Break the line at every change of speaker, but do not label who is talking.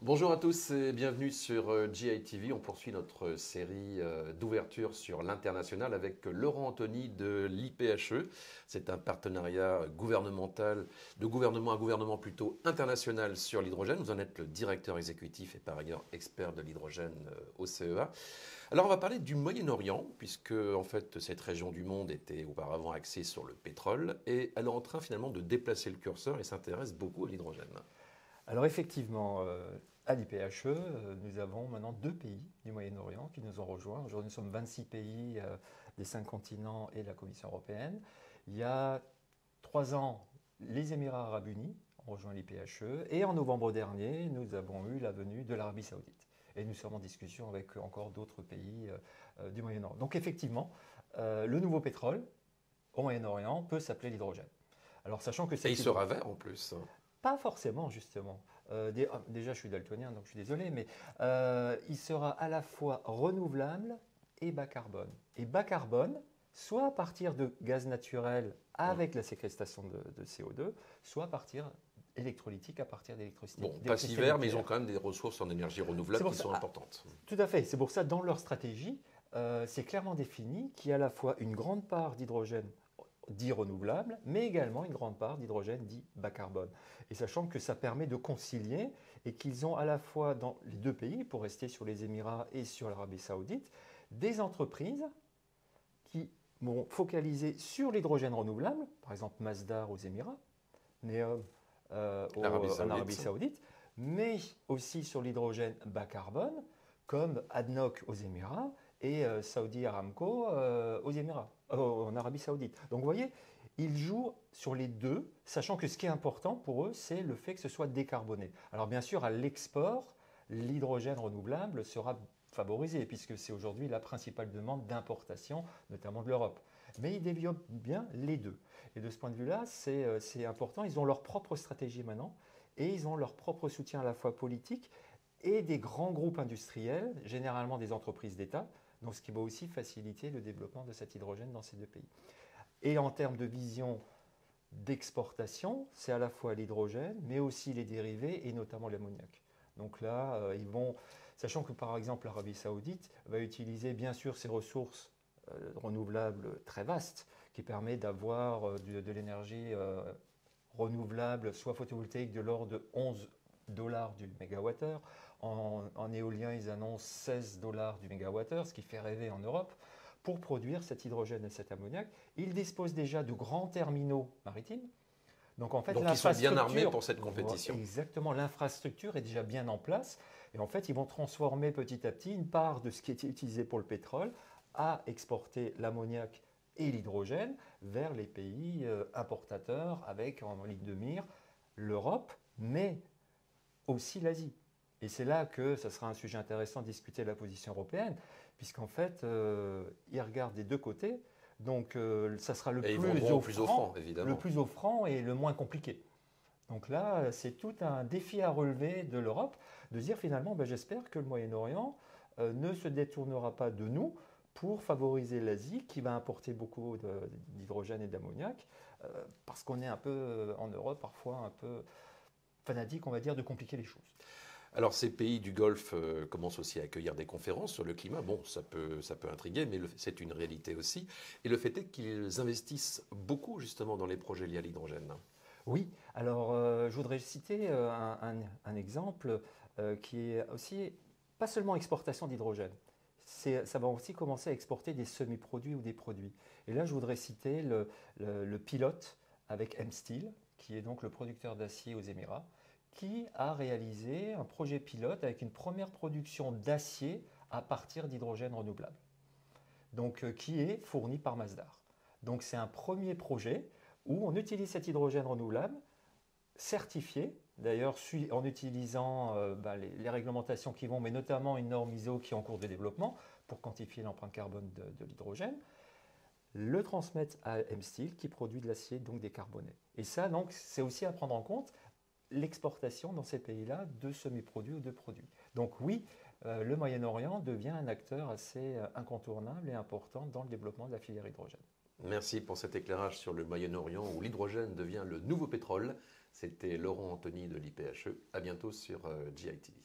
Bonjour à tous et bienvenue sur GITV. On poursuit notre série d'ouverture sur l'international avec Laurent Anthony de l'IPHE. C'est un partenariat gouvernemental, de gouvernement à gouvernement plutôt international sur l'hydrogène. Vous en êtes le directeur exécutif et par ailleurs expert de l'hydrogène au CEA. Alors on va parler du Moyen-Orient, puisque en fait cette région du monde était auparavant axée sur le pétrole et elle est en train finalement de déplacer le curseur et s'intéresse beaucoup à l'hydrogène.
Alors effectivement, à l'IPHE, nous avons maintenant deux pays du Moyen-Orient qui nous ont rejoints. Aujourd'hui, nous sommes 26 pays des 5 continents et la Commission européenne. Il y a 3 ans, les Émirats arabes unis ont rejoint l'IPHE et en novembre dernier, nous avons eu la venue de l'Arabie saoudite. Et nous sommes en discussion avec encore d'autres pays du Moyen-Orient. Donc effectivement, le nouveau pétrole au Moyen-Orient peut s'appeler l'hydrogène. Alors sachant que
Et il sera vert en plus.
pas forcément, justement. Déjà, je suis daltonien, donc je suis désolé, mais il sera à la fois renouvelable et bas carbone. Et bas carbone, soit à partir de gaz naturel avec la séquestration de CO2, soit à partir électrolytique, à partir d'électricité.
Bon, pas si vert, mais ils ont quand même des ressources en énergie renouvelable qui sont importantes.
Tout à fait. C'est pour ça, dans leur stratégie, c'est clairement défini qu'il y a à la fois une grande part d'hydrogène dit renouvelable, mais également une grande part d'hydrogène dit bas carbone. Et sachant que ça permet de concilier et qu'ils ont à la fois dans les deux pays, pour rester sur les Émirats et sur l'Arabie saoudite, des entreprises qui vont focaliser sur l'hydrogène renouvelable, par exemple Masdar aux Émirats, Neom en Arabie saoudite, mais aussi sur l'hydrogène bas carbone, comme ADNOC aux Émirats et Saudi Aramco aux Émirats, en Arabie saoudite. Donc vous voyez, ils jouent sur les deux, sachant que ce qui est important pour eux, c'est le fait que ce soit décarboné. Alors bien sûr, à l'export, l'hydrogène renouvelable sera favorisé, puisque c'est aujourd'hui la principale demande d'importation, notamment de l'Europe. Mais ils développent bien les deux. Et de ce point de vue-là, c'est important. Ils ont leur propre stratégie maintenant, et ils ont leur propre soutien à la fois politique et des grands groupes industriels, généralement des entreprises d'État, donc ce qui va aussi faciliter le développement de cet hydrogène dans ces deux pays. Et en termes de vision d'exportation, c'est à la fois l'hydrogène, mais aussi les dérivés et notamment l'ammoniac. Donc là, ils vont, sachant que par exemple l'Arabie saoudite va utiliser bien sûr ses ressources renouvelables très vastes, qui permet d'avoir de l'énergie renouvelable, soit photovoltaïque, de l'ordre de 11 dollars du mégawattheure. En éolien, ils annoncent 16 dollars du mégawattheure, ce qui fait rêver en Europe. Pour produire cet hydrogène et cet ammoniac, ils disposent déjà de grands terminaux maritimes.
Donc en fait, ils sont bien armés pour cette compétition.
Exactement, l'infrastructure est déjà bien en place. Et en fait, ils vont transformer petit à petit une part de ce qui était utilisé pour le pétrole à exporter l'ammoniac et l'hydrogène vers les pays importateurs avec en ligne de mire l'Europe, mais aussi l'Asie. Et c'est là que ça sera un sujet intéressant de discuter de la position européenne, puisqu'en fait, ils regardent des deux côtés. Donc, ça sera le plus offrant,
évidemment.
Le plus offrant et le moins compliqué. Donc là, c'est tout un défi à relever de l'Europe, de dire finalement, ben, j'espère que le Moyen-Orient ne se détournera pas de nous pour favoriser l'Asie, qui va importer beaucoup d'hydrogène et d'ammoniac, parce qu'on est un peu, en Europe, parfois un peu fanatique, on va dire, de compliquer les choses.
Alors ces pays du Golfe commencent aussi à accueillir des conférences sur le climat. Bon, ça peut intriguer, mais c'est une réalité aussi. Et le fait est qu'ils investissent beaucoup justement dans les projets liés à l'hydrogène.
Oui, alors je voudrais citer un exemple qui est aussi pas seulement exportation d'hydrogène. Ça va aussi commencer à exporter des semi-produits ou des produits. Et là, je voudrais citer le pilote avec M-Steel, qui est donc le producteur d'acier aux Émirats, qui a réalisé un projet pilote avec une première production d'acier à partir d'hydrogène renouvelable, donc qui est fourni par Masdar. Donc c'est un premier projet où on utilise cet hydrogène renouvelable, certifié, d'ailleurs en utilisant les réglementations qui vont, mais notamment une norme ISO qui est en cours de développement pour quantifier l'empreinte carbone de l'hydrogène, le transmettre à M-Steel qui produit de l'acier donc décarboné. Et ça, donc, c'est aussi à prendre en compte l'exportation dans ces pays-là de semi-produits ou de produits. Donc oui, le Moyen-Orient devient un acteur assez incontournable et important dans le développement de la filière hydrogène.
Merci pour cet éclairage sur le Moyen-Orient où l'hydrogène devient le nouveau pétrole. C'était Laurent Anthony de l'IPHE. À bientôt sur GITV.